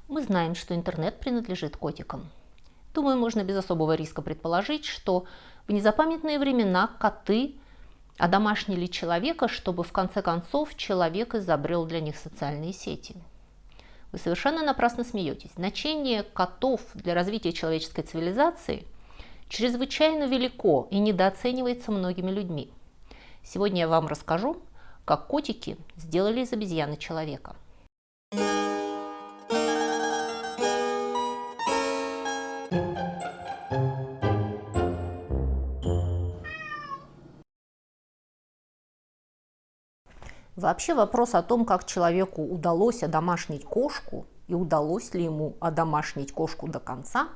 Мы знаем, что интернет принадлежит котикам. Думаю, можно без особого риска предположить, что в незапамятные времена коты одомашнили человека, чтобы в конце концов человек изобрел для них социальные сети. Вы совершенно напрасно смеетесь. Значение котов для развития человеческой цивилизации чрезвычайно велико и недооценивается многими людьми. Сегодня я вам расскажу, как котики сделали из обезьяны человека. Вообще вопрос о том, как человеку удалось одомашнить кошку и удалось ли ему одомашнить кошку до конца,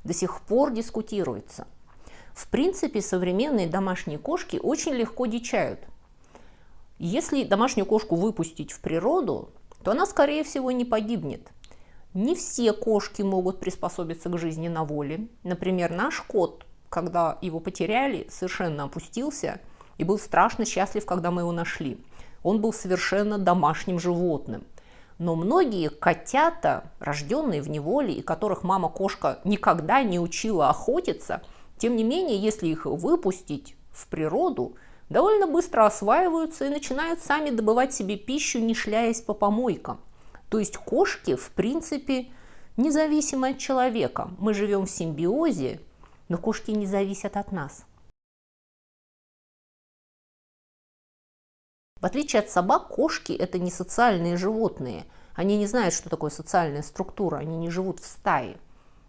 до сих пор дискутируется. В принципе, современные домашние кошки очень легко дичают. Если домашнюю кошку выпустить в природу, то она, скорее всего, не погибнет. Не все кошки могут приспособиться к жизни на воле. Например, наш кот, когда его потеряли, совершенно опустился и был страшно счастлив, когда мы его нашли. Он был совершенно домашним животным. Но многие котята, рожденные в неволе, и которых мама-кошка никогда не учила охотиться, тем не менее, если их выпустить в природу, довольно быстро осваиваются и начинают сами добывать себе пищу, не шляясь по помойкам. То есть кошки, в принципе, независимы от человека. Мы живем в симбиозе, но кошки не зависят от нас. В отличие от собак, кошки – это не социальные животные. Они не знают, что такое социальная структура, они не живут в стае.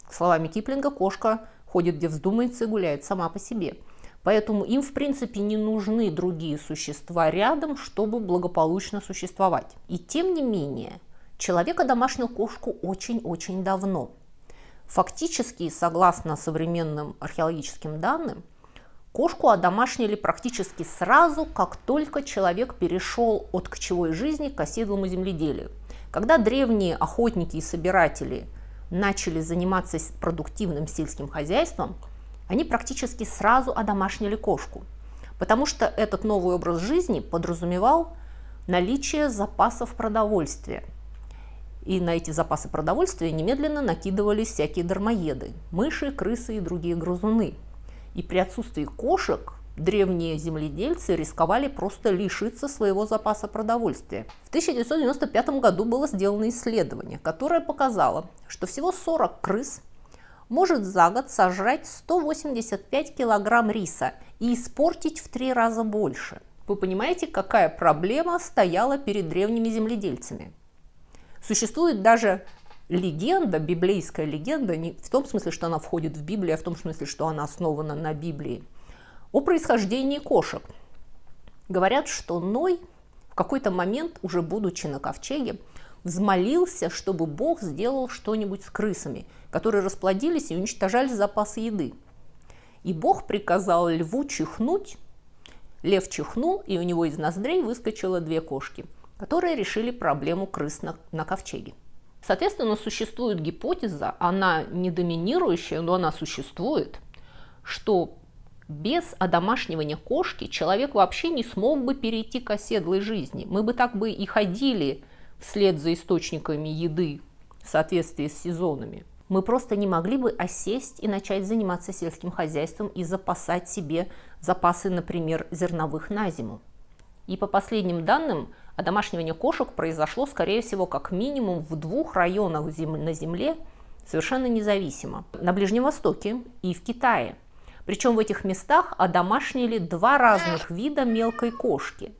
Словами Киплинга, кошка ходит где вздумается и гуляет сама по себе. Поэтому им, в принципе, не нужны другие существа рядом, чтобы благополучно существовать. И тем не менее, человек одомашнил кошку очень-очень давно. Фактически, согласно современным археологическим данным, кошку одомашнили практически сразу, как только человек перешел от кочевой жизни к оседлому земледелию. Когда древние охотники и собиратели начали заниматься продуктивным сельским хозяйством, они практически сразу одомашнили кошку, потому что этот новый образ жизни подразумевал наличие запасов продовольствия. И на эти запасы продовольствия немедленно накидывались всякие дармоеды – мыши, крысы и другие грызуны. И при отсутствии кошек древние земледельцы рисковали просто лишиться своего запаса продовольствия. В 1995 году было сделано исследование, которое показало, что всего 40 крыс может за год сожрать 185 килограмм риса и испортить в 3 раза больше. Вы понимаете, какая проблема стояла перед древними земледельцами? Существует даже легенда, библейская легенда, не в том смысле, что она входит в Библию, а в том смысле, что она основана на Библии, о происхождении кошек. Говорят, что Ной в какой-то момент, уже будучи на ковчеге, взмолился, чтобы Бог сделал что-нибудь с крысами, которые расплодились и уничтожали запасы еды. И Бог приказал льву чихнуть, лев чихнул, и у него из ноздрей выскочило 2 кошки, которые решили проблему крыс на ковчеге. Соответственно, существует гипотеза, она не доминирующая, но она существует, что без одомашнивания кошки человек вообще не смог бы перейти к оседлой жизни. Мы бы так бы и ходили вслед за источниками еды в соответствии с сезонами. Мы просто не могли бы осесть и начать заниматься сельским хозяйством и запасать себе запасы, например, зерновых на зиму. И по последним данным, одомашнивание кошек произошло, скорее всего, как минимум в 2 районах на Земле совершенно независимо. На Ближнем Востоке и в Китае. Причем в этих местах одомашнили 2 разных вида мелкой кошки.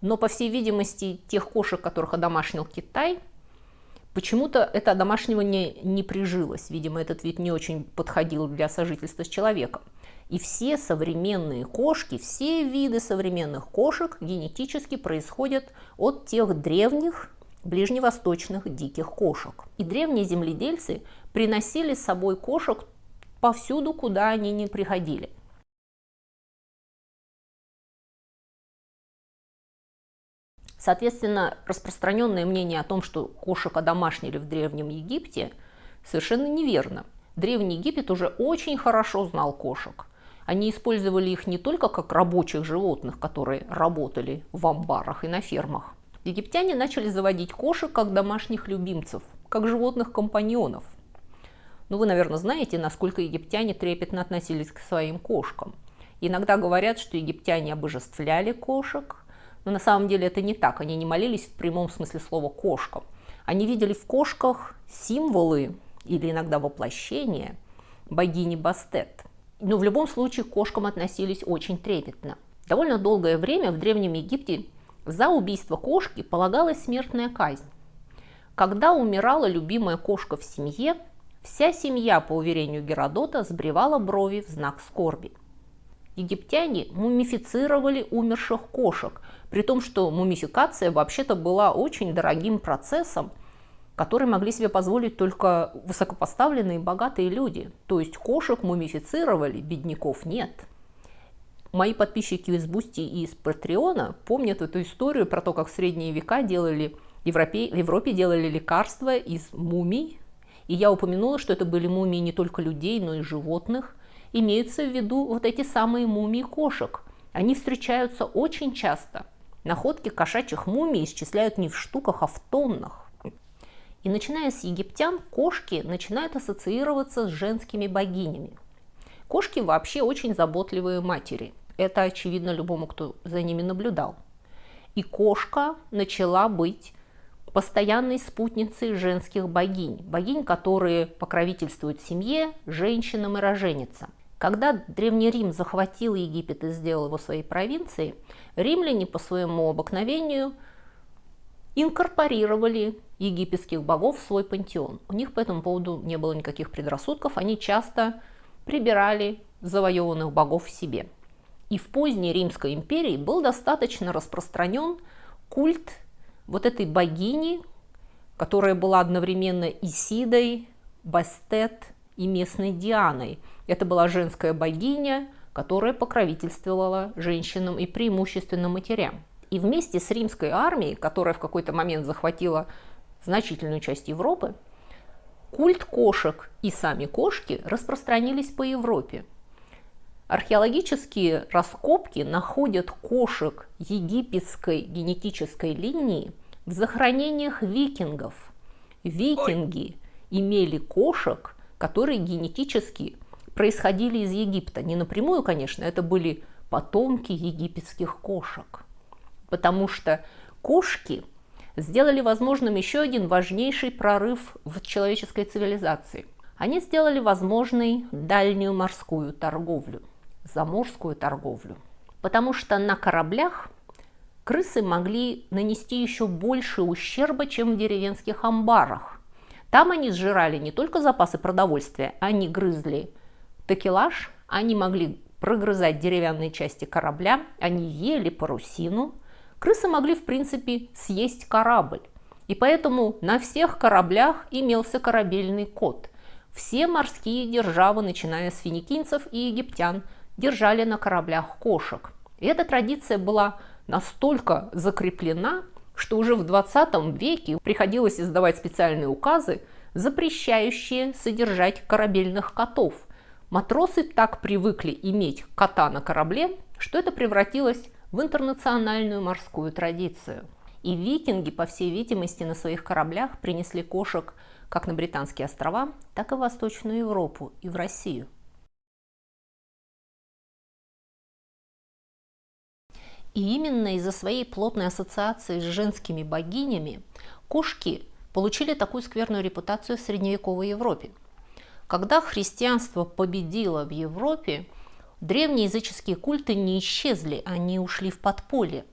Но, по всей видимости, тех кошек, которых одомашнил Китай, почему-то это одомашнивание не прижилось. Видимо, этот вид не очень подходил для сожительства с человеком. И все современные кошки, все виды современных кошек генетически происходят от тех древних ближневосточных диких кошек. И древние земледельцы приносили с собой кошек повсюду, куда они ни приходили. Соответственно, распространенное мнение о том, что кошек одомашнили в Древнем Египте, совершенно неверно. Древний Египет уже очень хорошо знал кошек. Они использовали их не только как рабочих животных, которые работали в амбарах и на фермах. Египтяне начали заводить кошек как домашних любимцев, как животных-компаньонов. Ну, вы, наверное, знаете, насколько египтяне трепетно относились к своим кошкам. Иногда говорят, что египтяне обожествляли кошек, но на самом деле это не так. Они не молились в прямом смысле слова кошкам. Они видели в кошках символы или иногда воплощения богини Бастет. Но в любом случае к кошкам относились очень трепетно. Довольно долгое время в Древнем Египте за убийство кошки полагалась смертная казнь. Когда умирала любимая кошка в семье, вся семья, по уверению Геродота, сбривала брови в знак скорби. Египтяне мумифицировали умерших кошек, при том, что мумификация вообще-то была очень дорогим процессом, который могли себе позволить только высокопоставленные и богатые люди. То есть кошек мумифицировали, бедняков нет. Мои подписчики из Бусти и из Патреона помнят эту историю про то, как в средние века в Европе делали лекарства из мумий. И я упомянула, что это были мумии не только людей, но и животных. Имеются в виду вот эти самые мумии кошек. Они встречаются очень часто. Находки кошачьих мумий исчисляют не в штуках, а в тоннах. И начиная с египтян, кошки начинают ассоциироваться с женскими богинями. Кошки вообще очень заботливые матери. Это очевидно любому, кто за ними наблюдал. И кошка начала быть постоянной спутницей женских богинь. Богинь, которые покровительствуют семье, женщинам и роженицам. Когда Древний Рим захватил Египет и сделал его своей провинцией, римляне по своему обыкновению инкорпорировали египетских богов в свой пантеон. У них по этому поводу не было никаких предрассудков, они часто прибирали завоеванных богов в себе. И в поздней Римской империи был достаточно распространен культ вот этой богини, которая была одновременно Исидой, Бастет и местной Дианой. Это была женская богиня, которая покровительствовала женщинам и преимущественно матерям. И вместе с римской армией, которая в какой-то момент захватила значительную часть Европы, культ кошек и сами кошки распространились по Европе. Археологические раскопки находят кошек египетской генетической линии в захоронениях викингов. Викинги имели кошек, которые генетически происходили из Египта. Не напрямую, конечно, это были потомки египетских кошек. Потому что кошки сделали возможным еще один важнейший прорыв в человеческой цивилизации. Они сделали возможной дальнюю морскую торговлю, заморскую торговлю. Потому что на кораблях крысы могли нанести еще больше ущерба, чем в деревенских амбарах. Там они сжирали не только запасы продовольствия, они грызли такелаж, они могли прогрызать деревянные части корабля, они ели парусину. Крысы могли, в принципе, съесть корабль. И поэтому на всех кораблях имелся корабельный код. Все морские державы, начиная с финикийцев и египтян, держали на кораблях кошек. И эта традиция была настолько закреплена, что уже в 20 веке приходилось издавать специальные указы, запрещающие содержать корабельных котов. Матросы так привыкли иметь кота на корабле, что это превратилось в интернациональную морскую традицию. И викинги, по всей видимости, на своих кораблях принесли кошек как на Британские острова, так и в Восточную Европу и в Россию. И именно из-за своей плотной ассоциации с женскими богинями кошки получили такую скверную репутацию в средневековой Европе. Когда христианство победило в Европе, древние языческие культы не исчезли, они ушли в подполье.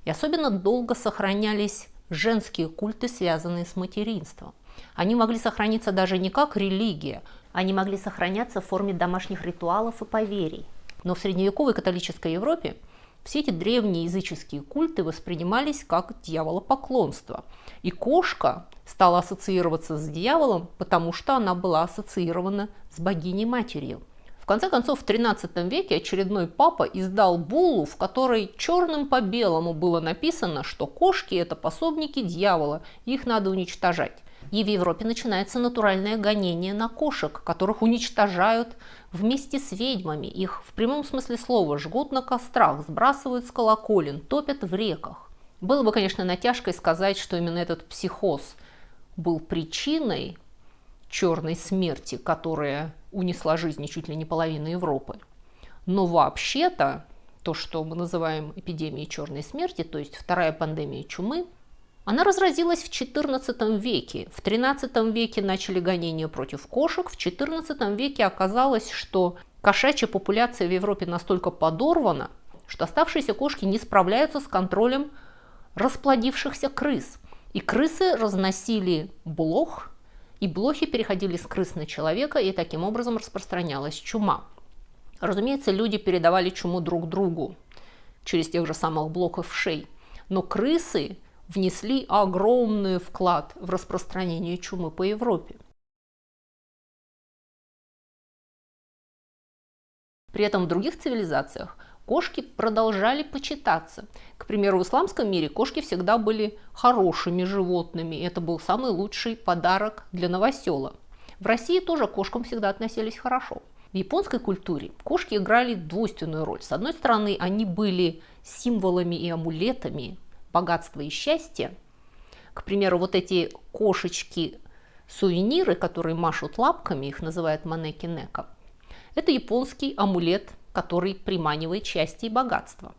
И особенно долго сохранялись женские культы, связанные с материнством. Они могли сохраниться даже не как религия, они могли сохраняться в форме домашних ритуалов и поверий. Но в средневековой католической Европе все эти древние языческие культы воспринимались как дьяволопоклонство. И кошка стала ассоциироваться с дьяволом, потому что она была ассоциирована с богиней-матерью. В конце концов, в XIII веке очередной папа издал буллу, в которой черным по белому было написано, что кошки – это пособники дьявола, их надо уничтожать. И в Европе начинается натуральное гонение на кошек, которых уничтожают вместе с ведьмами. Их в прямом смысле слова жгут на кострах, сбрасывают с колоколен, топят в реках. Было бы, конечно, натяжкой сказать, что именно этот психоз был причиной черной смерти, которая унесла жизни чуть ли не половины Европы. Но вообще-то то, что мы называем эпидемией черной смерти, то есть вторая пандемия чумы, она разразилась в XIV веке. В XIII веке начали гонения против кошек. В XIV веке оказалось, что кошачья популяция в Европе настолько подорвана, что оставшиеся кошки не справляются с контролем расплодившихся крыс. И крысы разносили блох, и блохи переходили с крыс на человека, и таким образом распространялась чума. Разумеется, люди передавали чуму друг другу через тех же самых блохов вшей. Но крысы внесли огромный вклад в распространение чумы по Европе. При этом в других цивилизациях кошки продолжали почитаться. К примеру, в исламском мире кошки всегда были хорошими животными. Это был самый лучший подарок для новосела. В России тоже к кошкам всегда относились хорошо. В японской культуре кошки играли двойственную роль. С одной стороны, они были символами и амулетами богатства и счастья. К примеру, вот эти кошечки-сувениры, которые машут лапками, их называют манеки-неко, это японский амулет, который приманивает счастье и богатство.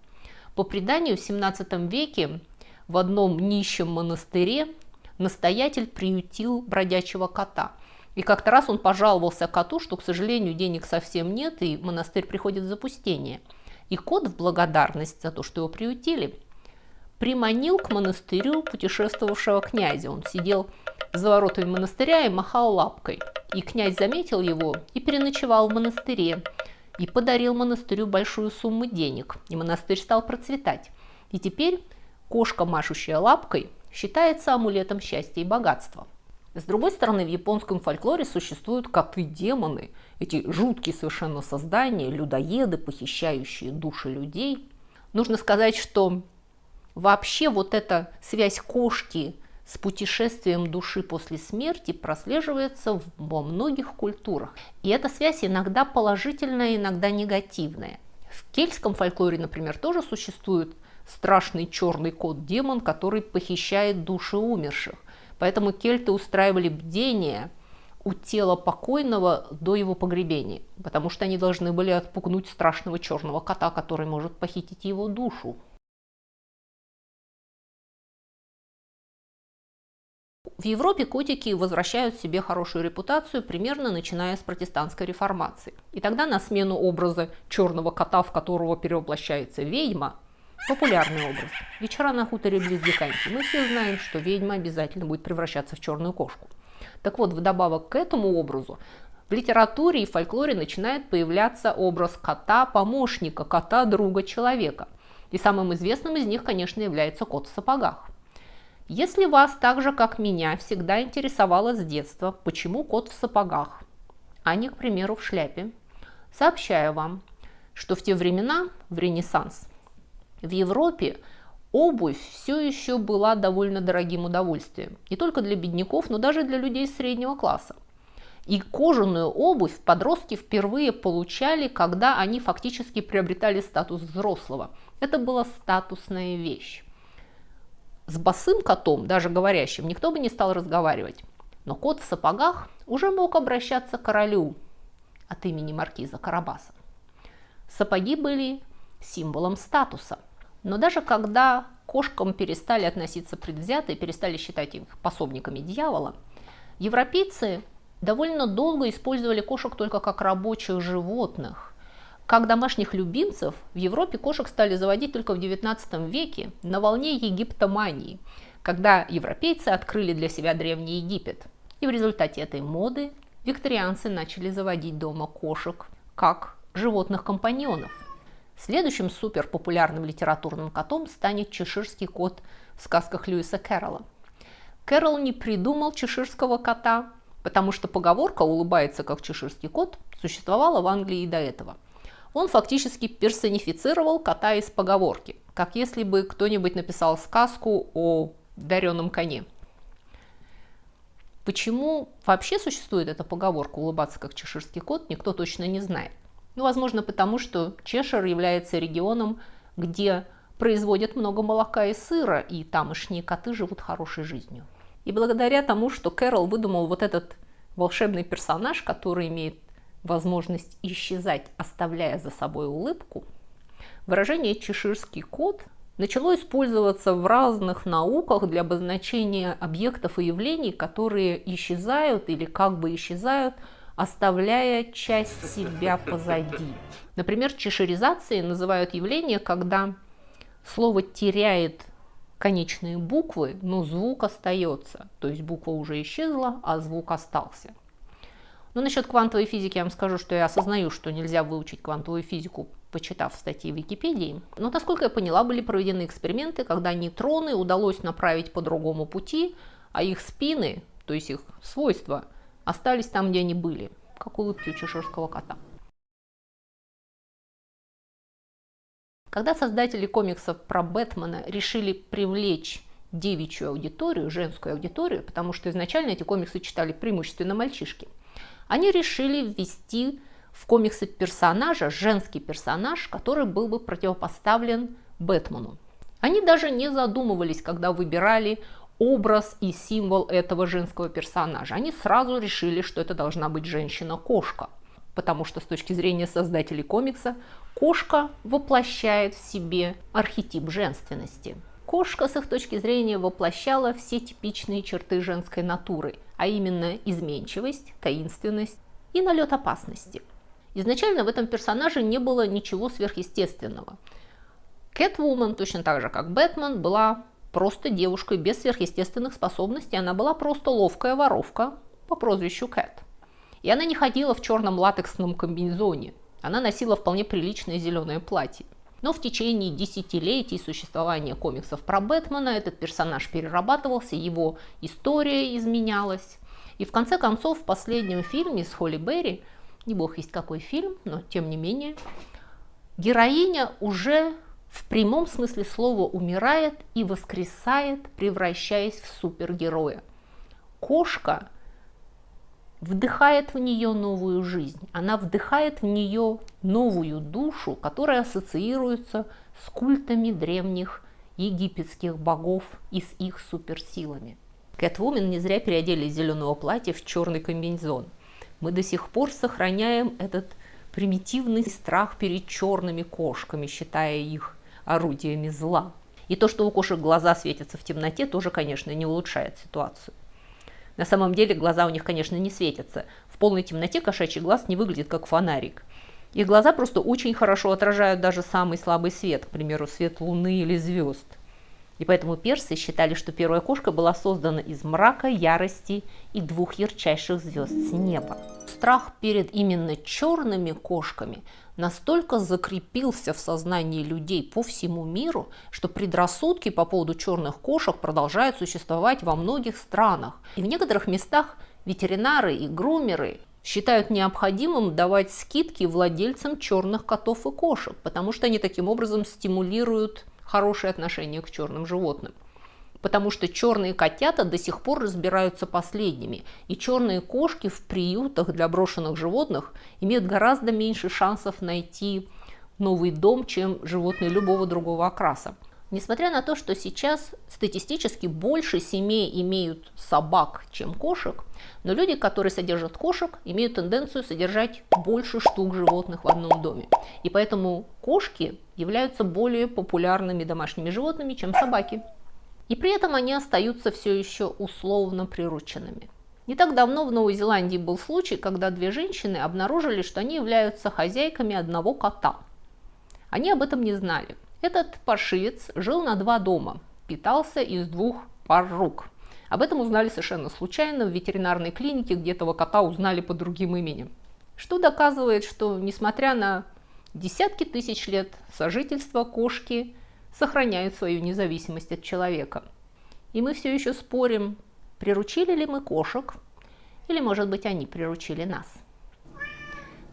По преданию, в 17 веке в одном нищем монастыре настоятель приютил бродячего кота. И как-то раз он пожаловался коту, что, к сожалению, денег совсем нет, и монастырь приходит в запустение. И кот в благодарность за то, что его приютили, приманил к монастырю путешествовавшего князя. Он сидел за воротами монастыря и махал лапкой. И князь заметил его и переночевал в монастыре. И подарил монастырю большую сумму денег. И монастырь стал процветать. И теперь кошка, машущая лапкой, считается амулетом счастья и богатства. С другой стороны, в японском фольклоре существуют коты-демоны, эти жуткие совершенно создания, людоеды, похищающие души людей. Нужно сказать, что вообще вот эта связь кошки с путешествием души после смерти прослеживается во многих культурах. И эта связь иногда положительная, иногда негативная. В кельтском фольклоре, например, тоже существует страшный черный кот-демон, который похищает души умерших. Поэтому кельты устраивали бдение у тела покойного до его погребения, потому что они должны были отпугнуть страшного черного кота, который может похитить его душу. В Европе котики возвращают себе хорошую репутацию примерно начиная с протестантской реформации. И тогда на смену образа черного кота, в которого перевоплощается ведьма, популярный образ. Вечера на хуторе близ Диканьки. Мы все знаем, что ведьма обязательно будет превращаться в черную кошку. Так вот, вдобавок к этому образу, в литературе и фольклоре начинает появляться образ кота-помощника, кота-друга человека. И самым известным из них, конечно, является кот в сапогах. Если вас так же, как меня, всегда интересовало с детства, почему кот в сапогах, а не, к примеру, в шляпе, сообщаю вам, что в те времена, в Ренессанс, в Европе обувь все еще была довольно дорогим удовольствием. Не только для бедняков, но даже для людей среднего класса. И кожаную обувь подростки впервые получали, когда они фактически приобретали статус взрослого. Это была статусная вещь. С босым котом, даже говорящим, никто бы не стал разговаривать. Но кот в сапогах уже мог обращаться к королю от имени маркиза Карабаса. Сапоги были символом статуса. Но даже когда к кошкам перестали относиться предвзято и перестали считать их пособниками дьявола, европейцы довольно долго использовали кошек только как рабочих животных. Как домашних любимцев в Европе кошек стали заводить только в XIX веке на волне египтомании, когда европейцы открыли для себя Древний Египет. И в результате этой моды викторианцы начали заводить дома кошек как животных-компаньонов. Следующим суперпопулярным литературным котом станет чеширский кот в сказках Льюиса Кэрролла. Кэрролл не придумал чеширского кота, потому что поговорка «улыбается как чеширский кот» существовала в Англии и до этого. Он фактически персонифицировал кота из поговорки, как если бы кто-нибудь написал сказку о дареном коне. Почему вообще существует эта поговорка «улыбаться как чеширский кот», никто точно не знает. Возможно, потому что Чешир является регионом, где производят много молока и сыра, и тамошние коты живут хорошей жизнью. И благодаря тому, что Кэрол выдумал вот этот волшебный персонаж, который имеет возможность исчезать, оставляя за собой улыбку, выражение «чеширский кот» начало использоваться в разных науках для обозначения объектов и явлений, которые исчезают или как бы исчезают, оставляя часть себя позади. Например, чеширизацией называют явление, когда слово теряет конечные буквы, но звук остается. То есть буква уже исчезла, а звук остался. Но насчет квантовой физики я вам скажу, что я осознаю, что нельзя выучить квантовую физику, почитав статьи в Википедии. Но, насколько я поняла, были проведены эксперименты, когда нейтроны удалось направить по другому пути, а их спины, то есть их свойства, остались там, где они были, как улыбки у чеширского кота. Когда создатели комиксов про Бэтмена решили привлечь девичью аудиторию, женскую аудиторию, потому что изначально эти комиксы читали преимущественно мальчишки, они решили ввести в комиксы персонажа, женский персонаж, который был бы противопоставлен Бэтмену. Они даже не задумывались, когда выбирали образ и символ этого женского персонажа. Они сразу решили, что это должна быть женщина-кошка, потому что с точки зрения создателей комикса кошка воплощает в себе архетип женственности. Кошка, с их точки зрения, воплощала все типичные черты женской натуры, а именно изменчивость, таинственность и налет опасности. Изначально в этом персонаже не было ничего сверхъестественного. Кэтвумен, точно так же как Бэтмен, была просто девушкой без сверхъестественных способностей, она была просто ловкая воровка по прозвищу Кэт. И она не ходила в черном латексном комбинезоне, она носила вполне приличное зеленое платье. Но в течение десятилетий существования комиксов про Бэтмена этот персонаж перерабатывался, его история изменялась. И в конце концов в последнем фильме с Холли Берри, не бог весть какой фильм, но тем не менее, героиня уже в прямом смысле слова умирает и воскресает, превращаясь в супергероя. Кошка вдыхает в нее новую жизнь, она вдыхает в нее новую душу, которая ассоциируется с культами древних египетских богов и с их суперсилами. Кэтвумен не зря переодели из зеленого платья в черный комбинезон. Мы до сих пор сохраняем этот примитивный страх перед черными кошками, считая их орудиями зла. И то, что у кошек глаза светятся в темноте, тоже, конечно, не улучшает ситуацию. На самом деле глаза у них, конечно, не светятся. В полной темноте кошачий глаз не выглядит как фонарик. Их глаза просто очень хорошо отражают даже самый слабый свет, к примеру, свет луны или звезд. И поэтому персы считали, что первая кошка была создана из мрака, ярости и двух ярчайших звезд с неба. Страх перед именно черными кошками настолько закрепился в сознании людей по всему миру, что предрассудки по поводу черных кошек продолжают существовать во многих странах. И в некоторых местах ветеринары и грумеры считают необходимым давать скидки владельцам черных котов и кошек, потому что они таким образом стимулируют хорошее отношение к черным животным. Потому что черные котята до сих пор разбираются последними, и черные кошки в приютах для брошенных животных имеют гораздо меньше шансов найти новый дом, чем животные любого другого окраса. Несмотря на то, что сейчас статистически больше семей имеют собак, чем кошек, но люди, которые содержат кошек, имеют тенденцию содержать больше штук животных в одном доме. И поэтому кошки являются более популярными домашними животными, чем собаки. И при этом они остаются все еще условно прирученными. Не так давно в Новой Зеландии был случай, когда две женщины обнаружили, что они являются хозяйками одного кота. Они об этом не знали. Этот паршивец жил на 2 дома, питался из 2 пар рук. Об этом узнали совершенно случайно в ветеринарной клинике, где этого кота узнали под другим именем. Что доказывает, что несмотря на десятки тысяч лет сожительства, кошки сохраняют свою независимость от человека. И мы все еще спорим, приручили ли мы кошек, или, может быть, они приручили нас.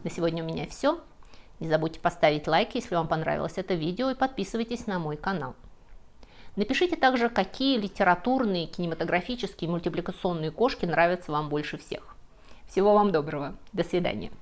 На сегодня у меня все. Не забудьте поставить лайк, если вам понравилось это видео, и подписывайтесь на мой канал. Напишите также, какие литературные, кинематографические, мультипликационные кошки нравятся вам больше всех. Всего вам доброго. До свидания.